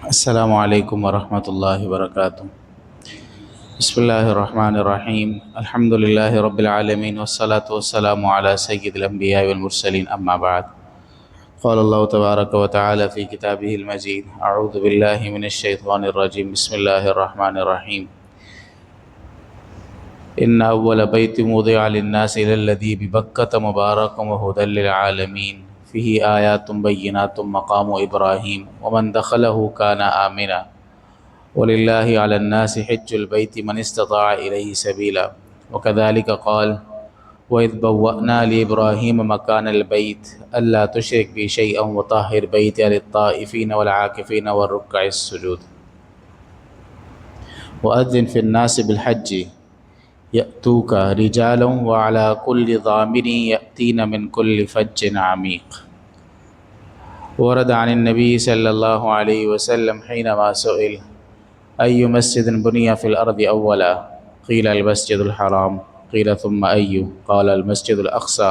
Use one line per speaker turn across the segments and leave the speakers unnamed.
السلام علیکم ورحمۃ اللہ وبرکاتہ۔ بسم اللہ الرحمن الرحیم، الحمد للہ رب العالمین والصلاة والسلام علی سید الانبیاء والمرسلین، اما بعد۔ قال اللہ تبارک وتعالی فی کتابہ المجید، اعوذ باللہ من الشیطان الرجیم، بسم اللہ الرحمن الرحیم۔ ان اول بیت وضع للناس للذی ببکۃ مبارک وہدی للعالمین فیہ آیات بینات مقام ابراہیم ومن دخلہ کان آمنا وَلِلَّهِ عَلَى النَّاسِ حِجُّ الْبَيْتِ مَنِ اسْتَطَاعَ إِلَيْهِ سَبِيلًا وَكَذَلِكَ قَالَ وَإِذْ بَوَّأْنَا لِإِبْرَاهِيمَ مَكَانَ الْبَيْتِ أَلَّا تُشْرِكْ بِي شَيْئًا وَطَهِّرْ بَيْتِيَ لِلطَّائِفِينَ وَالْعَاكِفِينَ وَالرُّكَّعِ السُّجُودِ وَأَذِّنْ فِي النَّاسِ بِالْحَجِّ يَأْتُوكَ رِجَالًا وَعَلَى كُلِّ ضَامِرٍ يَأْتِينَ مِنْ كُلِّ فَجٍّ عَمِيقٍ۔ ورد عن النبي صلى الله عليه وسلم حينما سئل أي مسجد بني في الأرض أولا قيل المسجد الحرام، قيل ثم أي؟ قال المسجد الأقصى،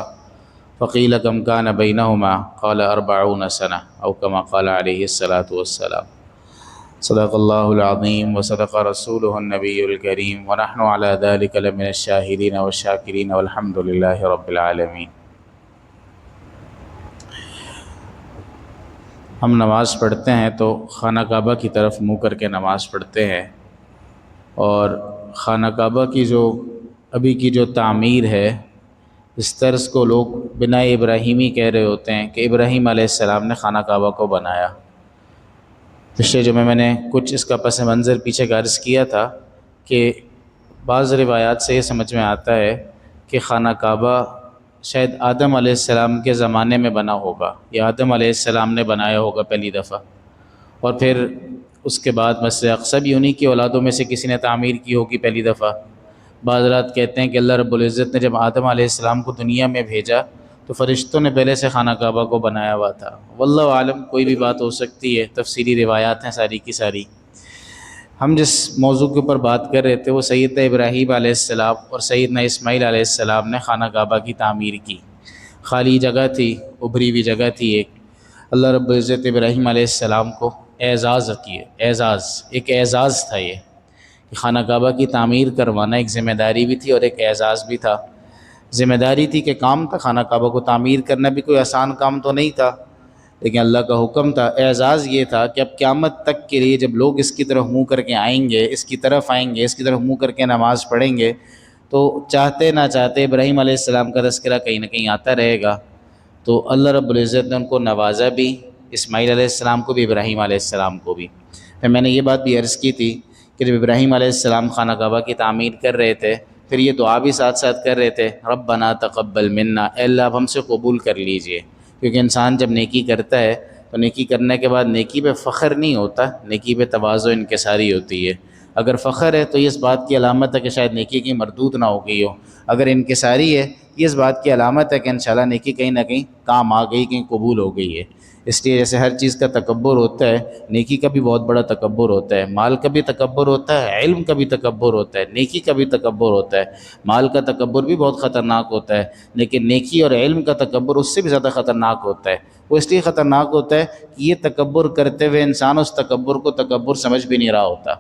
فقيل كم كان بينهما؟ قال 40 سنة، أو كما قال عليه الصلاة والسلام۔ صدق الله العظيم وصدق رسوله النبي الكريم، ونحن على ذلك لمن الشاهدين والشاكرين، والحمد لله رب العالمين۔ ہم نماز پڑھتے ہیں تو خانہ کعبہ کی طرف منہ کر کے نماز پڑھتے ہیں، اور خانہ کعبہ کی جو ابھی کی جو تعمیر ہے، اس طرز کو لوگ بناء ابراہیمی کہہ رہے ہوتے ہیں کہ ابراہیم علیہ السلام نے خانہ کعبہ کو بنایا۔ پچھلے جمعے میں نے کچھ اس کا پس منظر پیچھے کا عرض کیا تھا کہ بعض روایات سے یہ سمجھ میں آتا ہے کہ خانہ کعبہ شاید آدم علیہ السلام کے زمانے میں بنا ہوگا، یا آدم علیہ السلام نے بنایا ہوگا پہلی دفعہ، اور پھر اس کے بعد مسجد اقصی بھی انہی کی اولادوں میں سے کسی نے تعمیر کی ہوگی پہلی دفعہ۔ بعض حضرات کہتے ہیں کہ اللہ رب العزت نے جب آدم علیہ السلام کو دنیا میں بھیجا تو فرشتوں نے پہلے سے خانہ کعبہ کو بنایا ہوا تھا۔ واللہ عالم، کوئی بھی بات ہو سکتی ہے، تفصیلی روایات ہیں ساری کی ساری۔ ہم جس موضوع کے اوپر بات کر رہے تھے وہ سیدنا ابراہیم علیہ السلام اور سیدنا اسماعیل علیہ السلام نے خانہ کعبہ کی تعمیر کی۔ خالی جگہ تھی، ابھری ہوئی جگہ تھی ایک۔ اللہ رب العزت ابراہیم علیہ السلام کو اعزاز عطیہ، ایک اعزاز تھا یہ کہ خانہ کعبہ کی تعمیر کروانا ایک ذمہ داری بھی تھی اور ایک اعزاز بھی تھا۔ ذمہ داری تھی کہ کام تھا خانہ کعبہ کو تعمیر کرنا، بھی کوئی آسان کام تو نہیں تھا، لیکن اللہ کا حکم تھا۔ اعزاز یہ تھا کہ اب قیامت تک کے لیے جب لوگ اس کی طرف منہ کر کے آئیں گے، اس کی طرف آئیں گے، اس کی طرف منہ کر کے نماز پڑھیں گے، تو چاہتے نہ چاہتے ابراہیم علیہ السلام کا تذکرہ کہیں نہ کہیں آتا رہے گا۔ تو اللہ رب العزت نے ان کو نوازا بھی، اسماعیل علیہ السلام کو بھی، ابراہیم علیہ السلام کو بھی۔ پھر میں نے یہ بات بھی عرض کی تھی کہ جب ابراہیم علیہ السلام خانہ کعبہ کی تعمیر کر رہے تھے، پھر یہ دعا بھی ساتھ ساتھ کر رہے تھے، ربنا تقبل منا، اے اللہ آپ ہم سے قبول کر لیجئے۔ کیونکہ انسان جب نیکی کرتا ہے تو نیکی کرنے کے بعد نیکی پہ فخر نہیں ہوتا، نیکی پہ تواضع و انکساری ہوتی ہے۔ اگر فخر ہے تو یہ اس بات کی علامت ہے کہ شاید نیکی کی مردود نہ ہو گئی ہو، اگر انکساری ہے یہ اس بات کی علامت ہے کہ انشاءاللہ نیکی کہیں نہ کہیں کام آ گئی، کہیں قبول ہو گئی ہے۔ اس لیے جیسے ہر چیز کا تکبر ہوتا ہے، نیکی کا بھی بہت بڑا تکبر ہوتا ہے، مال کا بھی تکبر ہوتا ہے، علم کا بھی تکبر ہوتا ہے، نیکی کا بھی تکبر ہوتا ہے۔ مال کا تکبر بھی بہت خطرناک ہوتا ہے، لیکن نیکی اور علم کا تکبر اس سے بھی زیادہ خطرناک ہوتا ہے۔ وہ اس لیے خطرناک ہوتا ہے کہ یہ تکبر کرتے ہوئے انسان اس تکبر کو تکبر سمجھ بھی نہیں رہا ہوتا۔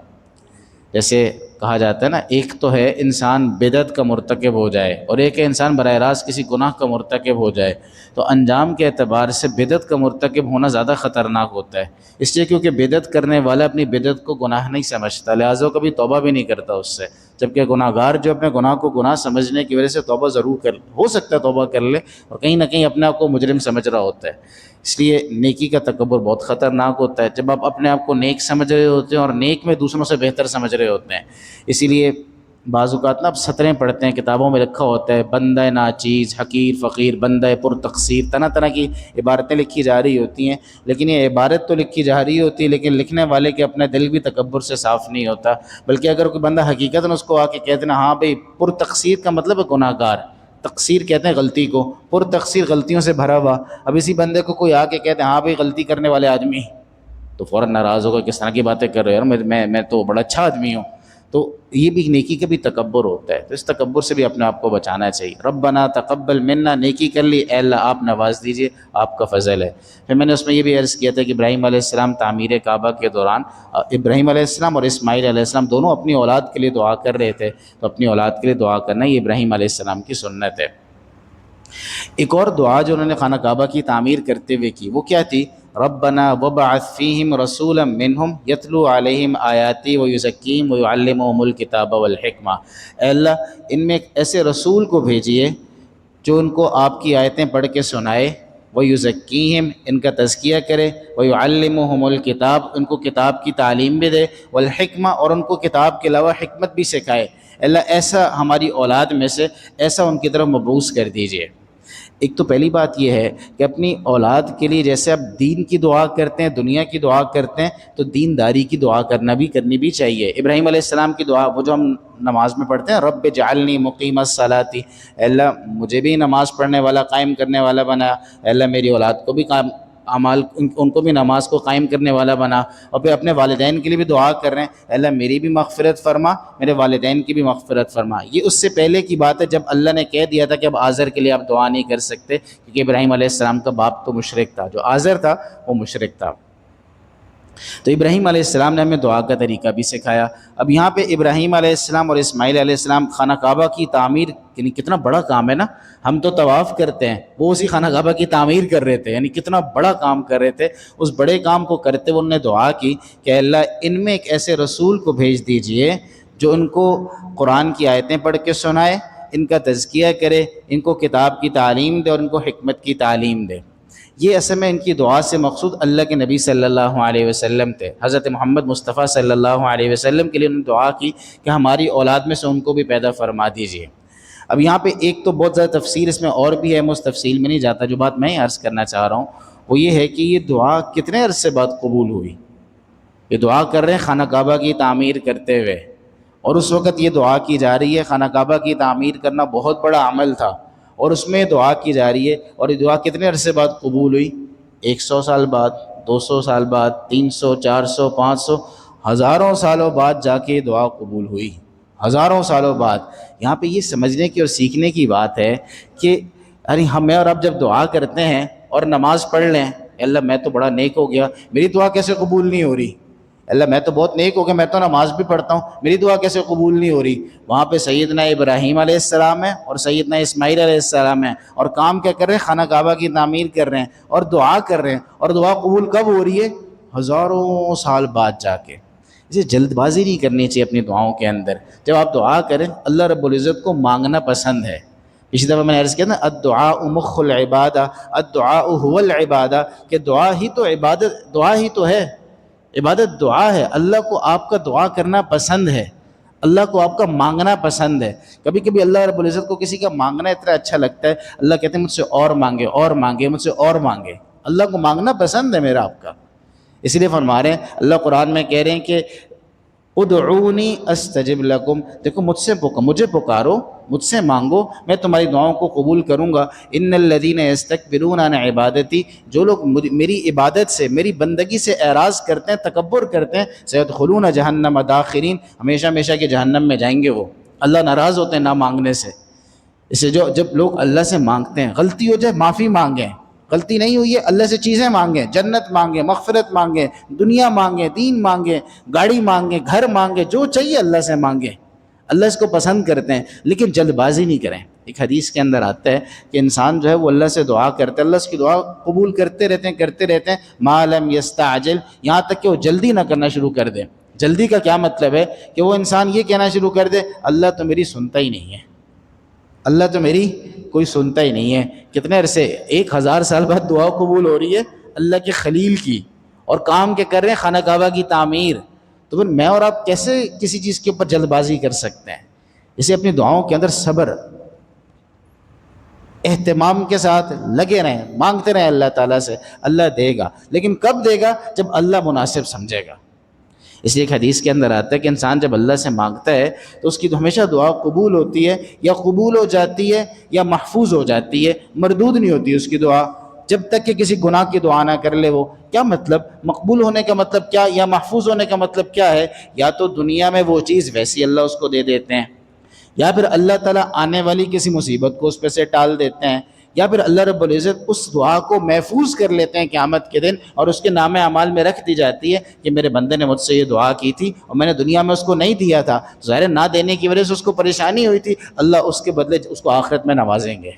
جیسے کہا جاتا ہے نا، ایک تو ہے انسان بدعت کا مرتکب ہو جائے، اور ایک ہے انسان براہ راست کسی گناہ کا مرتکب ہو جائے۔ تو انجام کے اعتبار سے بدعت کا مرتکب ہونا زیادہ خطرناک ہوتا ہے، اس لیے کیونکہ بدعت کرنے والا اپنی بدعت کو گناہ نہیں سمجھتا، لہٰذا کبھی توبہ بھی نہیں کرتا اس سے، جبکہ گناہ گار جو اپنے گناہ کو گناہ سمجھنے کی وجہ سے توبہ ضرور ہو سکتا ہے توبہ کر لے، اور کہیں نہ کہیں اپنے آپ کو مجرم سمجھ رہا ہوتا ہے۔ اس لیے نیکی کا تکبر بہت خطرناک ہوتا ہے، جب آپ اپنے آپ کو نیک سمجھ رہے ہوتے ہیں اور نیک میں دوسروں سے بہتر سمجھ رہے ہوتے ہیں۔ اسی لیے بعض اوقات نا آپ سطریں پڑھتے ہیں، کتابوں میں لکھا ہوتا ہے بندہ ناچیز، حقیر فقیر، بندہ پر تقصیر، طرح طرح کی عبارتیں لکھی جا رہی ہوتی ہیں، لیکن یہ عبارت تو لکھی جا رہی ہوتی ہے لیکن لکھنے والے کے اپنا دل بھی تکبر سے صاف نہیں ہوتا۔ بلکہ اگر کوئی بندہ حقیقت میں اس کو آ کے کہتے ہیں نا، ہاں بھئی پر تقصیر کا مطلب ہے گناہ گار، تقصیر کہتے ہیں غلطی کو، پر تقصیر غلطیوں سے بھرا ہوا۔ اب اسی بندے کو کوئی آ کے کہتے ہیں ہاں بھئی غلطی کرنے والے آدمی، تو فوراً ناراض ہوگا، کس طرح کی باتیں کر رہے ہو یار، میں تو بڑا اچھا آدمی ہوں۔ تو یہ بھی نیکی کا بھی تکبر ہوتا ہے، تو اس تکبر سے بھی اپنے آپ کو بچانا چاہیے۔ ربنا تقبل منا، نیکی کر لی، اے اللہ آپ نواز دیجئے، آپ کا فضل ہے۔ پھر میں نے اس میں یہ بھی عرض کیا تھا کہ ابراہیم علیہ السلام تعمیر کعبہ کے دوران ابراہیم علیہ السلام اور اسماعیل علیہ السلام دونوں اپنی اولاد کے لیے دعا کر رہے تھے، تو اپنی اولاد کے لیے دعا کرنا یہ ابراہیم علیہ السلام کی سنت ہے۔ ایک اور دعا جو انہوں نے خانہ کعبہ کی تعمیر کرتے ہوئے کی وہ کیا تھی؟ ربنا وبعث فیہم رسولا منہم یتلو علیہم آیاتی ویزکیہم ویعلمہم الکتاب والحکمہ، اے اللہ ان میں ایک ایسے رسول کو بھیجیے جو ان کو آپ کی آیتیں پڑھ کے سنائے، ویزکیہم ان کا تزکیہ کرے، ویعلمہم الکتاب ان کو کتاب کی تعلیم بھی دے، والحکمہ اور ان کو کتاب کے علاوہ حکمت بھی سکھائے۔ اللہ ایسا ہماری اولاد میں سے ایسا ان کی طرف مبعوث کر دیجئے۔ ایک تو پہلی بات یہ ہے کہ اپنی اولاد کے لیے جیسے آپ دین کی دعا کرتے ہیں، دنیا کی دعا کرتے ہیں، تو دینداری کی دعا کرنی بھی چاہیے۔ ابراہیم علیہ السلام کی دعا وہ جو ہم نماز میں پڑھتے ہیں، رب اجعلنی مقیم الصلاۃ، اللہ مجھے بھی نماز پڑھنے والا قائم کرنے والا بنا، اللہ میری اولاد کو بھی ان کو بھی نماز کو قائم کرنے والا بنا، اور پھر اپنے والدین کے لیے بھی دعا کر رہے ہیں، اللہ میری بھی مغفرت فرما، میرے والدین کی بھی مغفرت فرما۔ یہ اس سے پہلے کی بات ہے جب اللہ نے کہہ دیا تھا کہ اب آزر کے لیے آپ دعا نہیں کر سکتے، کیونکہ ابراہیم علیہ السلام کا باپ تو مشرک تھا، جو آزر تھا وہ مشرک تھا۔ تو ابراہیم علیہ السلام نے ہمیں دعا کا طریقہ بھی سکھایا۔ اب یہاں پہ ابراہیم علیہ السلام اور اسماعیل علیہ السلام خانہ کعبہ کی تعمیر، یعنی کتنا بڑا کام ہے نا، ہم تو طواف کرتے ہیں، وہ اسی خانہ کعبہ کی تعمیر کر رہے تھے، یعنی کتنا بڑا کام کر رہے تھے۔ اس بڑے کام کو کرتے ہوئے انہوں نے دعا کی کہ اللہ ان میں ایک ایسے رسول کو بھیج دیجئے جو ان کو قرآن کی آیتیں پڑھ کے سنائے، ان کا تزکیہ کرے، ان کو کتاب کی تعلیم دے اور ان کو حکمت کی تعلیم دے۔ یہ اصل میں ان کی دعا سے مقصود اللہ کے نبی صلی اللہ علیہ وسلم تھے، حضرت محمد مصطفیٰ صلی اللہ علیہ وسلم کے لیے انہوں نے دعا کی کہ ہماری اولاد میں سے ان کو بھی پیدا فرما دیجیے۔ اب یہاں پہ ایک تو بہت زیادہ تفسیر اس میں اور بھی ہے، میں اس تفصیل میں نہیں جاتا، جو بات میں عرض کرنا چاہ رہا ہوں وہ یہ ہے کہ یہ دعا کتنے عرصے بعد قبول ہوئی۔ یہ دعا کر رہے ہیں خانہ کعبہ کی تعمیر کرتے ہوئے، اور اس وقت یہ دعا کی جا رہی ہے۔ خانہ کعبہ کی تعمیر کرنا بہت بڑا عمل تھا، اور اس میں دعا کی جا رہی ہے، اور یہ دعا کتنے عرصے بعد قبول ہوئی؟ 100 سال بعد، 200 سال بعد، 300، 400، 500، ہزاروں سالوں بعد جا کے دعا قبول ہوئی، ہزاروں سالوں بعد۔ یہاں پہ یہ سمجھنے کی اور سیکھنے کی بات ہے کہ ہم اور آپ جب دعا کرتے ہیں اور نماز پڑھ لیں، اللہ میں تو بڑا نیک ہو گیا، میری دعا کیسے قبول نہیں ہو رہی؟ اللہ میں تو بہت نیک ہو گیا، میں تو نماز بھی پڑھتا ہوں، میری دعا کیسے قبول نہیں ہو رہی؟ وہاں پہ سیدنا ابراہیم علیہ السلام ہے اور سیدنا اسماعیل علیہ السلام ہے، اور کام کیا کر رہے ہیں؟ خانہ کعبہ کی تعمیر کر رہے ہیں اور دعا کر رہے ہیں، اور دعا قبول کب ہو رہی ہے؟ ہزاروں سال بعد جا کے۔ اسے جلد بازی نہیں کرنی چاہیے اپنی دعاؤں کے اندر۔ جب آپ دعا کریں، اللہ رب العزت کو مانگنا پسند ہے۔ پچھلی دفعہ میں نے عرض کیا نا، الدعاء مخ العبادہ، الدعاء هو العبادہ، کہ دعا ہی تو عبادت، دعا ہی تو ہے عبادت، دعا ہے۔ اللہ کو آپ کا دعا کرنا پسند ہے، اللہ کو آپ کا مانگنا پسند ہے۔ کبھی کبھی اللہ رب العزت کو کسی کا مانگنا اتنا اچھا لگتا ہے، اللہ کہتے ہیں مجھ سے اور مانگے، اور مانگے، مجھ سے اور مانگے۔ اللہ کو مانگنا پسند ہے میرا آپ کا، اس لیے فرما رہے ہیں، اللہ قرآن میں کہہ رہے ہیں کہ ادعونی استجب لکم، دیکھو مجھے پکارو، مجھ سے مانگو، میں تمہاری دعاؤں کو قبول کروں گا۔ ان الذین یستکبرون عن عبادتی، جو لوگ میری عبادت سے، میری بندگی سے اعراض کرتے ہیں، تکبر کرتے ہیں، سیدخلون جہنم داخرین، ہمیشہ ہمیشہ کے جہنم میں جائیں گے وہ۔ اللہ ناراض ہوتے ہیں نہ مانگنے سے۔ اسے جب لوگ اللہ سے مانگتے ہیں، غلطی ہو جائے معافی مانگیں، غلطی نہیں ہوئی ہے اللہ سے چیزیں مانگیں، جنت مانگیں، مغفرت مانگیں، دنیا مانگیں، دین مانگیں، گاڑی مانگیں، گھر مانگیں، جو چاہیے اللہ سے مانگیں، اللہ اس کو پسند کرتے ہیں، لیکن جلد بازی نہیں کریں۔ ایک حدیث کے اندر آتا ہے کہ انسان جو ہے وہ اللہ سے دعا کرتا ہے، اللہ اس کی دعا قبول کرتے رہتے ہیں ما لم یستعجل، یہاں تک کہ وہ جلدی نہ کرنا شروع کر دے۔ جلدی کا کیا مطلب ہے؟ کہ وہ انسان یہ کہنا شروع کر دے، اللہ تو میری سنتا ہی نہیں ہے، اللہ تو میری کوئی سنتا ہی نہیں ہے۔ کتنے عرصے، 1000 سال بعد دعا قبول ہو رہی ہے اللہ کے خلیل کی، اور کام کے کر رہے ہیں خانہ کعبہ کی تعمیر۔ تو پھر میں اور آپ کیسے کسی چیز کے اوپر جلد بازی کر سکتے ہیں؟ اسے اپنی دعاؤں کے اندر صبر، اہتمام کے ساتھ لگے رہیں، مانگتے رہیں اللہ تعالیٰ سے، اللہ دے گا، لیکن کب دے گا؟ جب اللہ مناسب سمجھے گا۔ اس لیے ایک حدیث کے اندر آتا ہے کہ انسان جب اللہ سے مانگتا ہے تو اس کی تو ہمیشہ دعا قبول ہوتی ہے، یا قبول ہو جاتی ہے یا محفوظ ہو جاتی ہے، مردود نہیں ہوتی اس کی دعا۔ جب تک کہ کسی گناہ کی دعا نہ کر لے. وہ کیا مطلب؟ مقبول ہونے کا مطلب کیا یا محفوظ ہونے کا مطلب کیا ہے؟ یا تو دنیا میں وہ چیز ویسی اللہ اس کو دے دیتے ہیں، یا پھر اللہ تعالیٰ آنے والی کسی مصیبت کو اس پہ سے ٹال دیتے ہیں، یا پھر اللہ رب العزت اس دعا کو محفوظ کر لیتے ہیں قیامت کے دن، اور اس کے نام اعمال میں رکھ دی جاتی ہے کہ میرے بندے نے مجھ سے یہ دعا کی تھی اور میں نے دنیا میں اس کو نہیں دیا تھا، ظاہر نہ دینے کی وجہ سے اس کو پریشانی ہوئی تھی، اللہ اس کے بدلے اس کو آخرت میں نوازیں گے.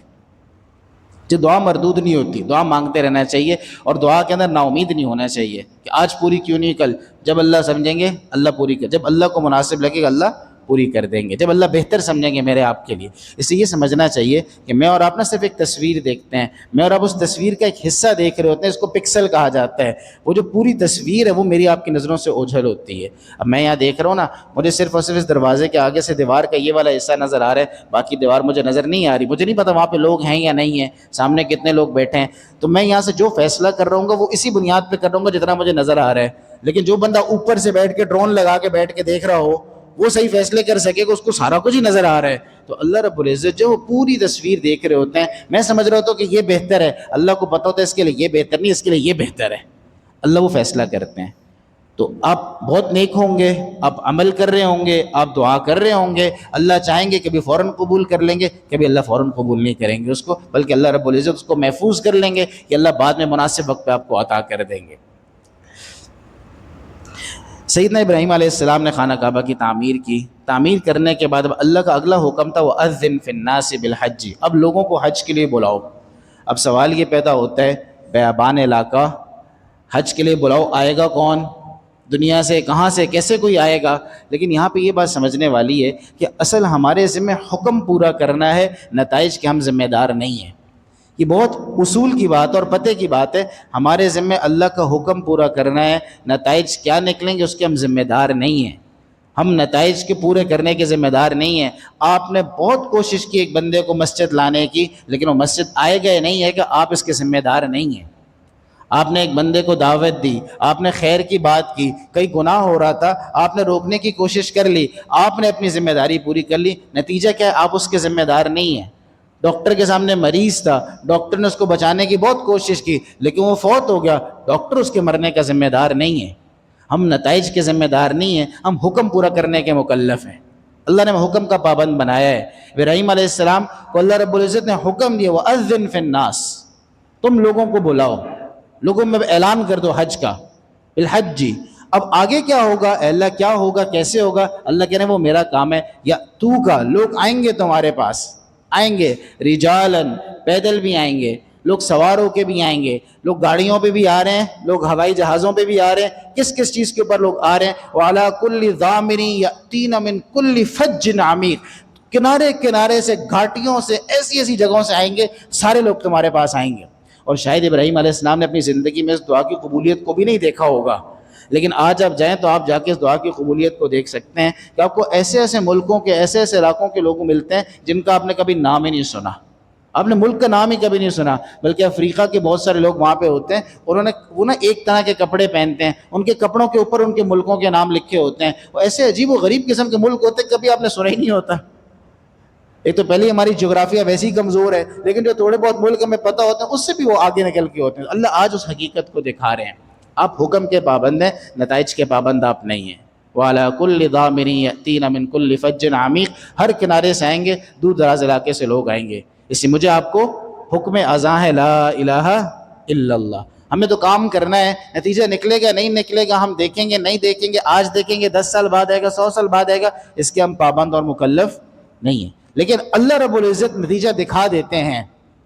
جو دعا مردود نہیں ہوتی، دعا مانگتے رہنا چاہیے، اور دعا کے اندر نا امید نہیں ہونا چاہیے کہ آج پوری کیوں نہیں کل. جب اللہ سمجھیں گے اللہ پوری کر، جب اللہ کو مناسب لگے گا اللہ پوری کر دیں گے، جب اللہ بہتر سمجھیں گے میرے آپ کے لیے. اس لیے یہ سمجھنا چاہیے کہ میں اور آپ نہ صرف ایک تصویر دیکھتے ہیں، میں اور آپ اس تصویر کا ایک حصہ دیکھ رہے ہوتے ہیں، اس کو پکسل کہا جاتا ہے. وہ جو پوری تصویر ہے وہ میری آپ کی نظروں سے اوجھل ہوتی ہے. اب میں یہاں دیکھ رہا ہوں نا، مجھے صرف اور صرف اس دروازے کے آگے سے دیوار کا یہ والا حصہ نظر آ رہا ہے، باقی دیوار مجھے نظر نہیں آ رہی. مجھے نہیں پتا وہاں پہ لوگ ہیں یا نہیں ہیں، سامنے کتنے لوگ بیٹھے ہیں. تو میں یہاں سے جو فیصلہ کر رہا ہوں گا وہ اسی بنیاد پہ کر رہا ہوں گا جتنا مجھے نظر آ رہا ہے. لیکن جو بندہ اوپر سے بیٹھ کے ڈرون لگا کے بیٹھ کے دیکھ رہا ہو وہ صحیح فیصلے کر سکے کہ اس کو سارا کچھ ہی نظر آ رہا ہے. تو اللہ رب العزت جو وہ پوری تصویر دیکھ رہے ہوتے ہیں، میں سمجھ رہا ہوتا ہوں کہ یہ بہتر ہے، اللہ کو پتہ ہوتا ہے اس کے لیے یہ بہتر نہیں، اس کے لیے یہ بہتر ہے. اللہ وہ فیصلہ کرتے ہیں. تو آپ بہت نیک ہوں گے، آپ عمل کر رہے ہوں گے، آپ دعا کر رہے ہوں گے، اللہ چاہیں گے کبھی فوراً قبول کر لیں گے، کبھی اللہ فوراً قبول نہیں کریں گے اس کو، بلکہ اللہ رب العزت اس کو محفوظ کر لیں گے کہ اللہ بعد میں مناسب وقت پہ آپ کو عطا کر دیں گے. سیدنا ابراہیم علیہ السلام نے خانہ کعبہ کی تعمیر کی. تعمیر کرنے کے بعد اب اللہ کا اگلا حکم تھا وَأَذِّن فِي النَّاسِ بِالْحَجِّ، اب لوگوں کو حج کے لیے بلاؤ. اب سوال یہ پیدا ہوتا ہے، بیابان علاقہ، حج کے لیے بلاؤ، آئے گا کون؟ دنیا سے کہاں سے کیسے کوئی آئے گا؟ لیکن یہاں پہ یہ بات سمجھنے والی ہے کہ اصل ہمارے ذمہ حکم پورا کرنا ہے، نتائج کے ہم ذمہ دار نہیں ہیں. یہ بہت اصول کی بات اور پتہ کی بات ہے. ہمارے ذمہ اللہ کا حکم پورا کرنا ہے، نتائج کیا نکلیں گے اس کے ہم ذمہ دار نہیں ہیں. ہم نتائج کے پورے کرنے کے ذمہ دار نہیں ہیں. آپ نے بہت کوشش کی ایک بندے کو مسجد لانے کی، لیکن وہ مسجد آئے گئے نہیں ہے کہ آپ اس کے ذمہ دار نہیں ہیں. آپ نے ایک بندے کو دعوت دی، آپ نے خیر کی بات کی، کئی گناہ ہو رہا تھا، آپ نے روکنے کی کوشش کر لی، آپ نے اپنی ذمہ داری پوری کر لی، نتیجہ کیا ہے؟ آپ اس کے ذمہ دار نہیں ہیں. ڈاکٹر کے سامنے مریض تھا، ڈاکٹر نے اس کو بچانے کی بہت کوشش کی، لیکن وہ فوت ہو گیا، ڈاکٹر اس کے مرنے کا ذمہ دار نہیں ہے. ہم نتائج کے ذمہ دار نہیں ہیں، ہم حکم پورا کرنے کے مکلف ہیں. اللہ نے حکم کا پابند بنایا ہے. ابراہیم علیہ السلام کو اللہ رب العزت نے حکم دیا وَأَذِّن فِي النَّاسِ، تم لوگوں کو بلاؤ، لوگوں میں اعلان کر دو حج کا، بالحج. اب آگے کیا ہوگا؟ اے اللہ کیا ہوگا، کیسے ہوگا؟ اللہ کہہ رہے ہیں وہ میرا کام ہے. یا تو کا لوگ آئیں گے تمہارے پاس، آئیں گے رجالن، پیدل بھی آئیں گے، لوگ سوار ہو کے بھی آئیں گے، لوگ گاڑیوں پہ بھی آ رہے ہیں، لوگ ہوائی جہازوں پہ بھی آ رہے ہیں. کس کس چیز کے اوپر لوگ آ رہے ہیں؟ وَعَلَىٰ كُلِّ ضَامِرٍ يَأْتِينَ مِن كُلِّ فَجٍّ عَمِيقٍ، کنارے کنارے سے، گھاٹیوں سے، ایسی ایسی جگہوں سے آئیں گے، سارے لوگ تمہارے پاس آئیں گے. اور شاید ابراہیم علیہ السلام نے اپنی زندگی میں اس دعا کی قبولیت کو بھی نہیں دیکھا ہوگا، لیکن آج آپ جائیں تو آپ جا کے اس دعا کی قبولیت کو دیکھ سکتے ہیں کہ آپ کو ایسے ایسے ملکوں کے، ایسے ایسے علاقوں کے لوگ ملتے ہیں جن کا آپ نے کبھی نام ہی نہیں سنا، آپ نے ملک کا نام ہی کبھی نہیں سنا. بلکہ افریقہ کے بہت سارے لوگ وہاں پہ ہوتے ہیں، وہ نا ایک طرح کے کپڑے پہنتے ہیں، ان کے کپڑوں کے اوپر ان کے ملکوں کے نام لکھے ہوتے ہیں. وہ ایسے عجیب و غریب قسم کے ملک ہوتے ہیں کبھی آپ نے سنا ہی نہیں ہوتا. ایک تو پہلے ہماری جغرافیہ ویسی کمزور ہے، لیکن جو تھوڑے بہت ملک ہمیں پتہ ہوتے ہیں اس سے بھی وہ آگے نکل کے ہوتے ہیں. اللہ آج اس حقیقت کو دکھا رہے ہیں. آپ حکم کے پابند ہیں، نتائج کے پابند آپ نہیں ہیں. وَعَلَىٰ كُلِّ ضَامِرٍ يَأْتِينَ مِن كُلِّ فَجٍّ عَمِيقٍ، ہر کنارے سے آئیں گے، دور دراز علاقے سے لوگ آئیں گے. اس لیے مجھے آپ کو حکم اذاں ہے لا الہ الا اللہ. ہمیں تو کام کرنا ہے، نتیجہ نکلے گا نہیں نکلے گا ہم دیکھیں گے نہیں دیکھیں گے، آج دیکھیں گے 10 سال بعد آئے گا، 100 سال بعد آئے گا، اس کے ہم پابند اور مکلف نہیں ہیں. لیکن اللہ رب العزت نتیجہ دکھا دیتے ہیں.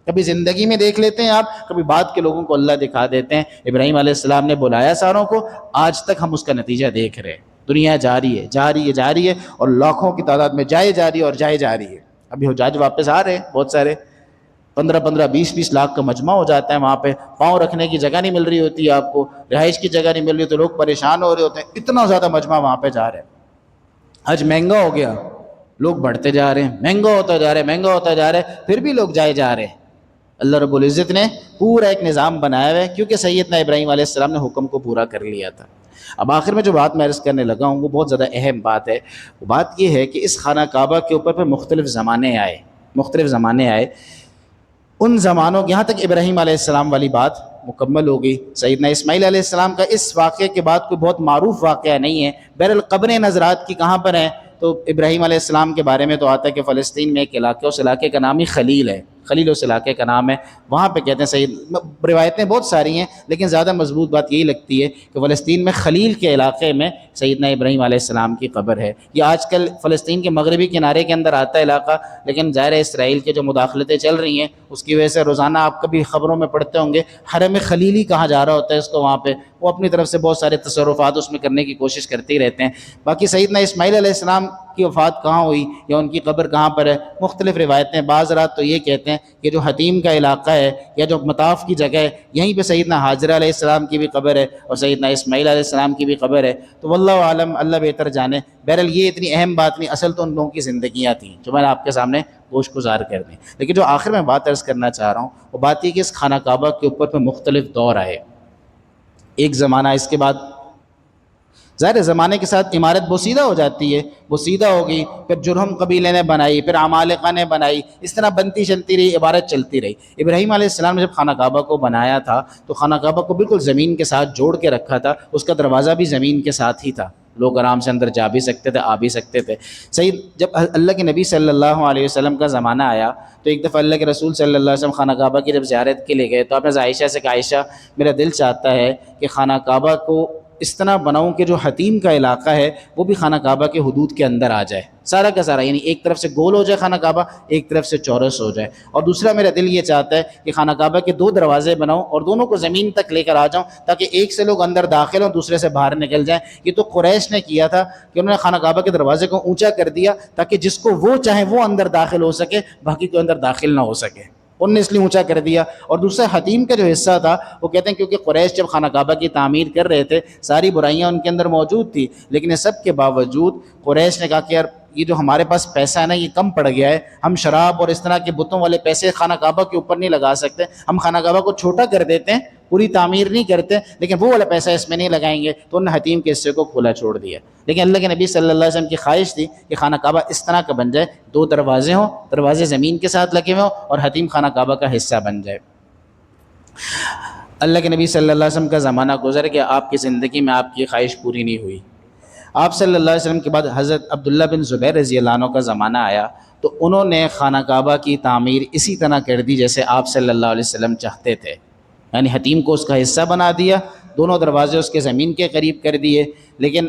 کبھی زندگی میں دیکھ لیتے ہیں آپ، کبھی بعد کے لوگوں کو اللہ دکھا دیتے ہیں. ابراہیم علیہ السلام نے بلایا ساروں کو، آج تک ہم اس کا نتیجہ دیکھ رہے ہیں. دنیا جاری ہے جاری ہے جاری ہے، اور لاکھوں کی تعداد میں جائے جا رہی ہے اور جائے جا رہی ہے. ابھی حجاج واپس آ رہے ہیں بہت سارے، 15 20 لاکھ کا مجمع ہو جاتا ہے وہاں پہ. پاؤں رکھنے کی جگہ نہیں مل رہی ہوتی ہے آپ کو، رہائش کی جگہ نہیں مل رہی، تو لوگ پریشان ہو رہے ہوتے ہیں. اتنا زیادہ مجمع وہاں پہ جا رہے ہیں. حج مہنگا ہو گیا، لوگ بڑھتے جا رہے ہیں، مہنگا ہوتا جا رہا ہے مہنگا ہوتا جا رہا ہے، پھر بھی لوگ جائے جا رہے ہیں. اللہ رب العزت نے پورا ایک نظام بنایا ہوا ہے، کیونکہ سیدنا ابراہیم علیہ السلام نے حکم کو پورا کر لیا تھا. اب آخر میں جو بات میں عرض کرنے لگا ہوں وہ بہت زیادہ اہم بات ہے. وہ بات یہ ہے کہ اس خانہ کعبہ کے اوپر پہ مختلف زمانے آئے. ان زمانوں یہاں تک ابراہیم علیہ السلام والی بات مکمل ہو گئی۔ سیدنا اسماعیل علیہ السلام کا اس واقعے کے بعد کوئی بہت معروف واقعہ نہیں ہے، بہرحال قبریں نظرات کی کہاں پر ہیں تو ابراہیم علیہ السلام کے بارے میں تو آتا ہے کہ فلسطین میں ایک علاقہ، اس علاقے کا نام ہی خلیل ہے، خلیل اس علاقے کا نام ہے، وہاں پہ کہتے ہیں سید روایتیں بہت ساری ہیں لیکن زیادہ مضبوط بات یہی لگتی ہے کہ فلسطین میں خلیل کے علاقے میں سیدنا ابراہیم علیہ السلام کی قبر ہے۔ یہ آج کل فلسطین کے مغربی کنارے کے اندر آتا ہے علاقہ، لیکن ظاہر ہے اسرائیل کے جو مداخلتیں چل رہی ہیں اس کی وجہ سے روزانہ آپ کبھی خبروں میں پڑھتے ہوں گے حرم خلیلی کہا جا رہا ہوتا ہے اس کو، وہاں پہ وہ اپنی طرف سے بہت سارے تصرفات اس میں کرنے کی کوشش کرتے ہی رہتے ہیں۔ باقی سیدنا اسماعیل علیہ السلام کی وفات کہاں ہوئی یا ان کی قبر کہاں پر ہے، مختلف روایتیں، بعض رات تو یہ کہتے ہیں کہ جو حتیم کا علاقہ ہے یا جو مطاف کی جگہ ہے یہیں پہ سیدنا حاجرہ علیہ السلام کی بھی قبر ہے اور سیدنا اسماعیل علیہ السلام کی بھی قبر ہے، تو واللہ عالم، اللہ بہتر جانے۔ بہرحال یہ اتنی اہم بات نہیں، اصل تو ان لوگوں کی زندگیاں تھیں جو میں نے آپ کے سامنے گوش گزار کر دیں۔ لیکن جو آخر میں بات عرض کرنا چاہ رہا ہوں وہ بات یہ کہ اس خانہ کعبہ کے اوپر پہ مختلف دور آئے، ایک زمانہ، اس کے بعد ظاہر ہے زمانے کے ساتھ عمارت بوسیدہ ہو جاتی ہے، بوسیدہ ہو گئی، پھر جرہم قبیلے نے بنائی، پھر عمالقہ نے بنائی، اس طرح بنتی چلتی رہی، عبارت چلتی رہی۔ ابراہیم علیہ السلام نے جب خانہ کعبہ کو بنایا تھا تو خانہ کعبہ کو بالکل زمین کے ساتھ جوڑ کے رکھا تھا، اس کا دروازہ بھی زمین کے ساتھ ہی تھا، لوگ آرام سے اندر جا بھی سکتے تھے، آ بھی سکتے تھے۔ صحیح، جب اللہ کے نبی صلی اللہ علیہ وسلم کا زمانہ آیا تو ایک دفعہ اللہ کے رسول صلی اللہ علیہ وسلم خانہ کعبہ کی جب زیارت کے لیے گئے تو آپ نے عائشہ سے کہا، عائشہ میرا دل چاہتا ہے کہ خانہ کعبہ کو اس طرح بناؤں کہ جو حتیم کا علاقہ ہے وہ بھی خانہ کعبہ کے حدود کے اندر آ جائے، سارا کا سارا، یعنی ایک طرف سے گول ہو جائے خانہ کعبہ، ایک طرف سے چورس ہو جائے، اور دوسرا میرا دل یہ چاہتا ہے کہ خانہ کعبہ کے 2 دروازے بناؤں اور دونوں کو زمین تک لے کر آ جاؤں تاکہ ایک سے لوگ اندر داخل ہوں، دوسرے سے باہر نکل جائیں۔ یہ تو قریش نے کیا تھا کہ انہوں نے خانہ کعبہ کے دروازے کو اونچا کر دیا تاکہ جس کو وہ چاہیں وہ اندر داخل ہو سکے، باقی کوئی اندر داخل نہ ہو سکے، انہوں نے اس لیے اونچا کر دیا۔ اور دوسرا حتیم کا جو حصہ تھا وہ کہتے ہیں کیونکہ قریش جب خانہ کعبہ کی تعمیر کر رہے تھے ساری برائیاں ان کے اندر موجود تھی، لیکن اس سب کے باوجود قریش نے کہا کہ یار یہ جو ہمارے پاس پیسہ ہے نا یہ کم پڑ گیا ہے، ہم شراب اور اس طرح کے بتوں والے پیسے خانہ کعبہ کے اوپر نہیں لگا سکتے، ہم خانہ کعبہ کو چھوٹا کر دیتے ہیں، پوری تعمیر نہیں کرتے لیکن وہ والا پیسہ اس میں نہیں لگائیں گے، تو انہوں نے حتیم کے حصے کو کھلا چھوڑ دیا۔ لیکن اللہ کے نبی صلی اللہ علیہ وسلم کی خواہش تھی کہ خانہ کعبہ اس طرح کا بن جائے، 2 دروازے ہوں، دروازے زمین کے ساتھ لگے ہوئے ہوں اور حتیم خانہ کعبہ کا حصہ بن جائے۔ اللہ کے نبی صلی اللہ علیہ وسلم کا زمانہ گزر گیا، آپ کی زندگی میں آپ کی خواہش پوری نہیں ہوئی۔ آپ صلی اللہ علیہ وسلم کے بعد حضرت عبداللہ بن زبیر رضی اللہ عنہ کا زمانہ آیا تو انہوں نے خانہ کعبہ کی تعمیر اسی طرح کر دی جیسے آپ صلی اللہ علیہ وسلم چاہتے تھے، یعنی حتیم کو اس کا حصہ بنا دیا، دونوں دروازے اس کے زمین کے قریب کر دیے، لیکن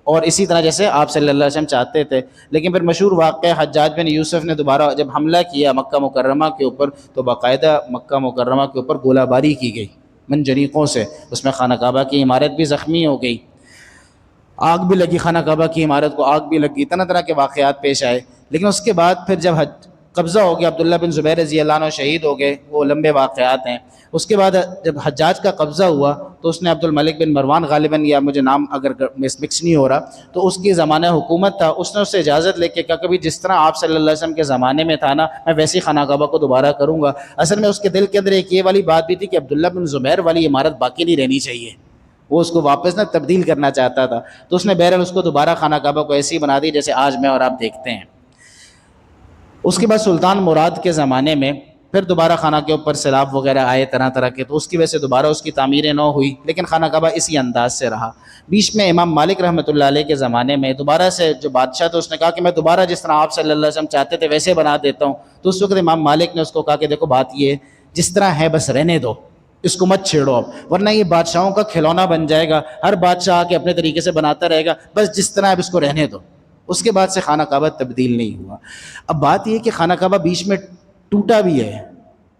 اور اسی طرح جیسے آپ صلی اللہ علیہ وسلم چاہتے تھے۔ لیکن پھر مشہور واقعہ حجاج بن یوسف نے دوبارہ جب حملہ کیا مکہ مکرمہ کے اوپر تو باقاعدہ مکہ مکرمہ کے اوپر گولہ باری کی گئی منجنیقوں سے، اس میں خانہ کعبہ کی عمارت بھی زخمی ہو گئی، آگ بھی لگی، خانہ کعبہ کی عمارت کو آگ بھی لگی، طرح طرح کے واقعات پیش آئے۔ لیکن اس کے بعد پھر جب قبضہ ہو گیا، عبداللہ بن زبیر رضی اللہ عنہ شہید ہو گئے، وہ لمبے واقعات ہیں۔ اس کے بعد جب حجاج کا قبضہ ہوا تو اس نے عبد الملک بن مروان غالباً، یا مجھے نام اگر مکس نہیں ہو رہا، تو اس کی زمانہ حکومت تھا، اس نے اس سے اجازت لے کے کہا کبھی جس طرح آپ صلی اللہ علیہ وسلم کے زمانے میں تھا نا میں ویسی خانہ کعبہ کو دوبارہ کروں گا۔ اصل میں اس کے دل کے اندر ایک یہ والی بات بھی تھی کہ عبداللہ بن زبیر والی عمارت باقی نہیں رہنی چاہیے، وہ اس کو واپس نہ تبدیل کرنا چاہتا تھا، تو اس نے بہرحال اس کو دوبارہ خانہ کعبہ کو ایسی بنا دی جیسے آج میں اور آپ دیکھتے ہیں۔ اس کے بعد سلطان مراد کے زمانے میں پھر دوبارہ خانہ کے اوپر سیلاب وغیرہ آئے طرح طرح کے، تو اس کی وجہ سے دوبارہ اس کی تعمیریں نہ ہوئی، لیکن خانہ کعبہ اسی انداز سے رہا۔ بیچ میں امام مالک رحمۃ اللہ علیہ کے زمانے میں دوبارہ سے جو بادشاہ تھا اس نے کہا کہ میں دوبارہ جس طرح آپ صلی اللہ علیہ وسلم چاہتے تھے ویسے بنا دیتا ہوں، تو اس وقت امام مالک نے اس کو کہا کہ دیکھو بات یہ ہے جس طرح ہے بس رہنے دو، اس کو مت چھیڑو اب، ورنہ یہ بادشاہوں کا کھلونا بن جائے گا، ہر بادشاہ آ کے اپنے طریقے سے بناتا رہے گا، بس جس طرح اب اس کو رہنے دو۔ اس کے بعد سے خانہ کعبہ تبدیل نہیں ہوا۔ اب بات یہ کہ خانہ کعبہ بیچ میں ٹوٹا بھی ہے،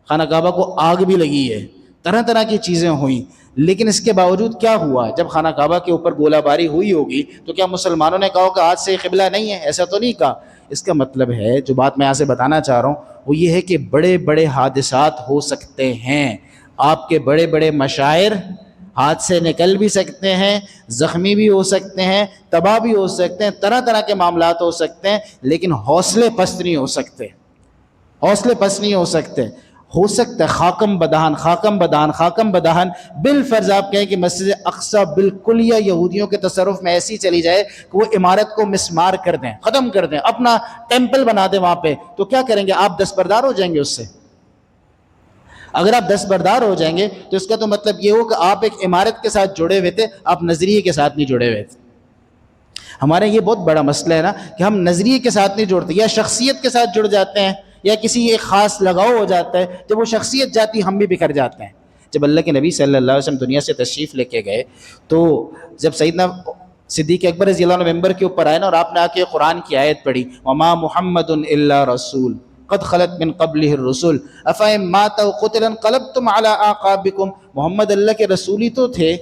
خانہ کعبہ کو آگ بھی لگی ہے، طرح طرح کی چیزیں ہوئیں، لیکن اس کے باوجود کیا ہوا؟ جب خانہ کعبہ کے اوپر گولہ باری ہوئی ہوگی تو کیا مسلمانوں نے کہا کہ آج سے قبلہ نہیں ہے؟ ایسا تو نہیں کہا۔ اس کا مطلب ہے، جو بات میں یہاں سے بتانا چاہ رہا ہوں وہ یہ ہے کہ بڑے بڑے حادثات ہو سکتے ہیں، آپ کے بڑے بڑے مشاعر ہاتھ سے نکل بھی سکتے ہیں، زخمی بھی ہو سکتے ہیں، تباہ بھی ہو سکتے ہیں، طرح طرح کے معاملات ہو سکتے ہیں، لیکن حوصلے پست نہیں ہو سکتے، حوصلے پست نہیں ہو سکتے۔ ہو سکتا ہے خاکم بدہن خاکم بدہن خاکم بدہن، بالفرض آپ کہیں کہ مسجد اقصی بالکل یا یہودیوں کے تصرف میں ایسی چلی جائے کہ وہ عمارت کو مسمار کر دیں، ختم کر دیں، اپنا ٹیمپل بنا دیں وہاں پہ، تو کیا کریں گے آپ؟ دستبردار ہو جائیں گے اس سے؟
اگر آپ دستبردار ہو جائیں گے تو اس کا تو مطلب یہ ہو کہ آپ ایک عمارت کے ساتھ جڑے ہوئے تھے، آپ نظریے کے ساتھ نہیں جڑے ہوئے تھے۔ ہمارے یہ بہت بڑا مسئلہ ہے نا کہ ہم نظریے کے ساتھ نہیں جڑتے، یا شخصیت کے ساتھ جڑ جاتے ہیں، یا کسی ایک خاص لگاؤ ہو جاتا ہے، جب وہ شخصیت جاتی ہم بھی بکھر جاتے ہیں۔ جب اللہ کے نبی صلی اللہ علیہ وسلم دنیا سے تشریف لے کے گئے تو جب سیدنا صدیق اکبر رضی اللہ عنہ ممبر کے اوپر آئے نا، اور آپ نے آ کے قرآن کی آیت پڑھی، وما محمد الا رسول قد خلت من قبلہ الرسل افئن مات او قتل انقلبتم علی اعقابکم، محمد اللہ کے رسول ہی تو تھے،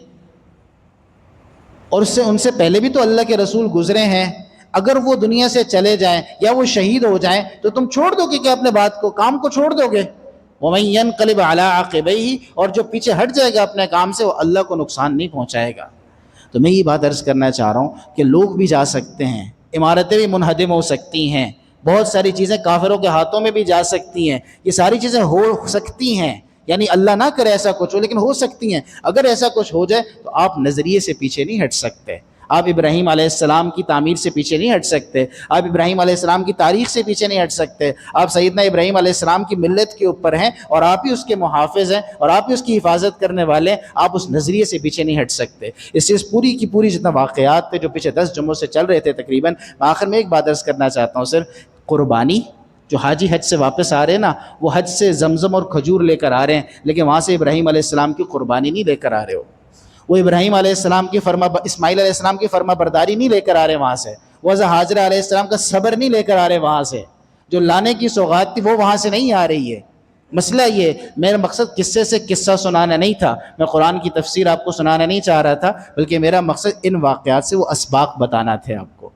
اور ان سے پہلے بھی تو اللہ کے رسول گزرے ہیں، اگر وہ دنیا سے چلے جائیں یا وہ شہید ہو جائیں تو تم چھوڑ دو گے کہ اپنے بات کو، کام کو چھوڑ دو گے؟ وَمَن يَنْقَلِبْ عَلَىٰ عَقِبَيْهِ، اور جو پیچھے ہٹ جائے گا اپنے کام سے وہ اللہ کو نقصان نہیں پہنچائے گا۔ تو میں یہ بات عرض کرنا چاہ رہا ہوں کہ لوگ بھی جا سکتے ہیں، عمارتیں بھی منہدم ہو سکتی ہیں، بہت ساری چیزیں کافروں کے ہاتھوں میں بھی جا سکتی ہیں، یہ ساری چیزیں ہو سکتی ہیں، یعنی اللہ نہ کرے ایسا کچھ ہو، لیکن ہو سکتی ہیں۔ اگر ایسا کچھ ہو جائے تو آپ نظریے سے پیچھے نہیں ہٹ سکتے، آپ ابراہیم علیہ السلام کی تعمیر سے پیچھے نہیں ہٹ سکتے، آپ ابراہیم علیہ السلام کی تاریخ سے پیچھے نہیں ہٹ سکتے، آپ سیدنا ابراہیم علیہ السلام کی ملت کے اوپر ہیں اور آپ ہی اس کے محافظ ہیں اور آپ ہی اس کی حفاظت کرنے والے ہیں، آپ اس نظریے سے پیچھے نہیں ہٹ سکتے۔ اس سے پوری کی پوری جتنا واقعات تھے جو پچھلے 10 جمعوں سے چل رہے تھے تقریباً، میں آخر میں ایک بات عرض کرنا چاہتا ہوں، صرف قربانی جو حاجی حج سے واپس آ رہے ہیں نا، وہ حج سے زمزم اور کھجور لے کر آ رہے ہیں، لیکن وہاں سے ابراہیم علیہ السلام کی قربانی نہیں لے کر آ رہے ہو، وہ ابراہیم علیہ السلام کی اسماعیل علیہ السلام کی فرما برداری نہیں لے کر آ رہے وہاں سے، وہ حاجرہ علیہ السلام کا صبر نہیں لے کر آ رہے وہاں سے، جو لانے کی سوغات تھی وہ وہاں سے نہیں آ رہی ہے۔ مسئلہ یہ، میرا مقصد قصے سے قصہ سنانا نہیں تھا، میں قرآن کی تفسیر آپ کو سنانا نہیں چاہ رہا تھا، بلکہ میرا مقصد ان واقعات سے وہ اسباق بتانا تھے آپ کو۔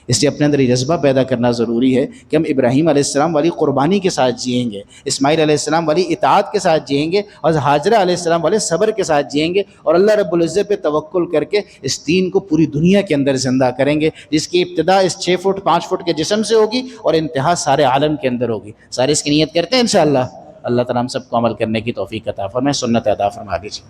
اس لیے اپنے اندر یہ جذبہ پیدا کرنا ضروری ہے کہ ہم ابراہیم علیہ السلام والی قربانی کے ساتھ جئیں گے، اسماعیل علیہ السلام والی اطاعت کے ساتھ جئیں گے، اور حاجرہ علیہ السلام والے صبر کے ساتھ جئیں گے، اور اللہ رب العزت پہ توکل کر کے اس دین کو پوری دنیا کے اندر زندہ کریں گے، جس کی ابتدا اس 6 فٹ 5 فٹ کے جسم سے ہوگی اور انتہا سارے عالم کے اندر ہوگی۔ سارے اس کی نیت کرتے ہیں انشاءاللہ۔ اللہ تعالیٰ ہم سب کو عمل کرنے کی توفیق عطا فرمائے، سنت عطا فرما دیجیے۔